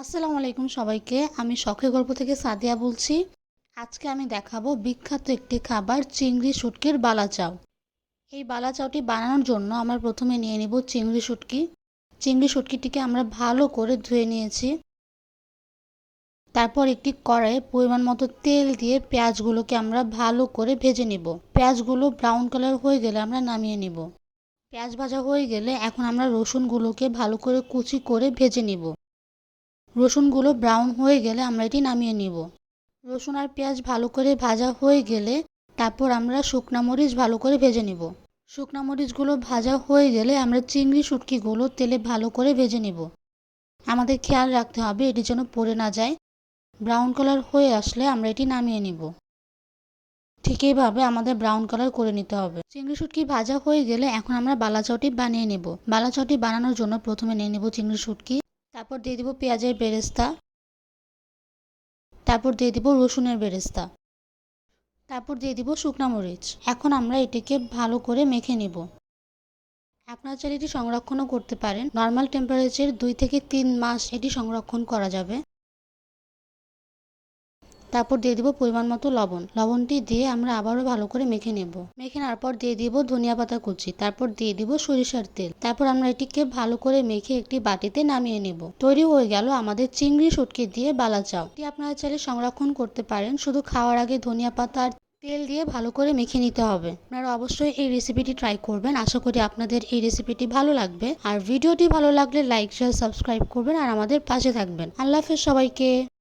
আসসালামু আলাইকুম সবাইকে। আমি শখের গল্প থেকে সাদিয়া বলছি। আজকে আমি দেখাবো বিখ্যাত একটি খাবার চিংড়ি শুটকির বালা চাও। এই বালা চাওটি বানানোর জন্য আমরা প্রথমে নিয়ে নিব চিংড়ি শুটকি। চিংড়ি শুটকিটিকে আমরা ভালো করে ধুয়ে নিয়েছি। তারপর একটি কড়াইয়ে পরিমাণ মতো তেল দিয়ে পেঁয়াজগুলোকে আমরা ভালো করে ভেজে নিব। পেঁয়াজগুলো ব্রাউন কালার হয়ে গেলে আমরা নামিয়ে নিব। পেঁয়াজ ভাজা হয়ে গেলে এখন আমরা রসুনগুলোকে ভালো করে কুচি করে ভেজে নিব। রসুনগুলো ব্রাউন হয়ে গেলে আমরা এটি নামিয়ে নিব। রসুন আর পেঁয়াজ ভালো করে ভাজা হয়ে গেলে তারপর আমরা শুকনা মরিচ ভালো করে ভেজে নিব। শুকনা মরিচগুলো ভাজা হয়ে গেলে আমরা চিংড়ি শুটকিগুলো তেলে ভালো করে ভেজে নিব। আমাদের খেয়াল রাখতে হবে এটি যেন পুড়ে না যায়। ব্রাউন কালার হয়ে আসলে আমরা এটি নামিয়ে নিব। ঠিক এইভাবে আমাদের ব্রাউন কালার করে নিতে হবে। চিংড়ি শুটকি ভাজা হয়ে গেলে এখন আমরা বালা চাওটি বানিয়ে নেব। বালা চাওটি বানানোর জন্য প্রথমে নিয়ে নেব চিংড়ি শুটকি, তারপর দিয়ে দিব পেঁয়াজের বেরেস্তা, তারপর দিয়ে দিব রসুনের বেরেস্তা, তারপর দিয়ে দিব শুকনা মরিচ। এখন আমরা এটিকে ভালো করে মেখে নিব। আপনারা চাইলে এটি সংরক্ষণও করতে পারেন। নর্মাল টেম্পারেচার 2 থেকে 3 মাস এটি সংরক্ষণ করা যাবে। তারপর দিয়ে দিব পরিমাণ মতো লবণ। লবণটি দিয়ে আমরা আবারও ভালো করে মেখে নেব। মেখে নেওয়ার পর দিয়ে দিব ধনিয়া পাতা কুচি, তারপর দিয়ে দিব সরিষার তেল। তারপর আমরা এটিকে ভালো করে মেখে একটি বাটিতে নামিয়ে নেব। তৈরি হয়ে গেল আমাদের চিংড়ি শুটকি দিয়ে বালা চাও। এটি আপনারা চাইলে সংরক্ষণ করতে পারেন। শুধু খাওয়ার আগে ধনিয়া পাতা আর তেল দিয়ে ভালো করে মেখে নিতে হবে। আপনারা অবশ্যই এই রেসিপিটি ট্রাই করবেন। আশা করি আপনাদের এই রেসিপিটি ভালো লাগবে। আর ভিডিওটি ভালো লাগলে লাইক, শেয়ার, সাবস্ক্রাইব করবেন আর আমাদের পাশে থাকবেন। আল্লাহ হাফেজ সবাইকে।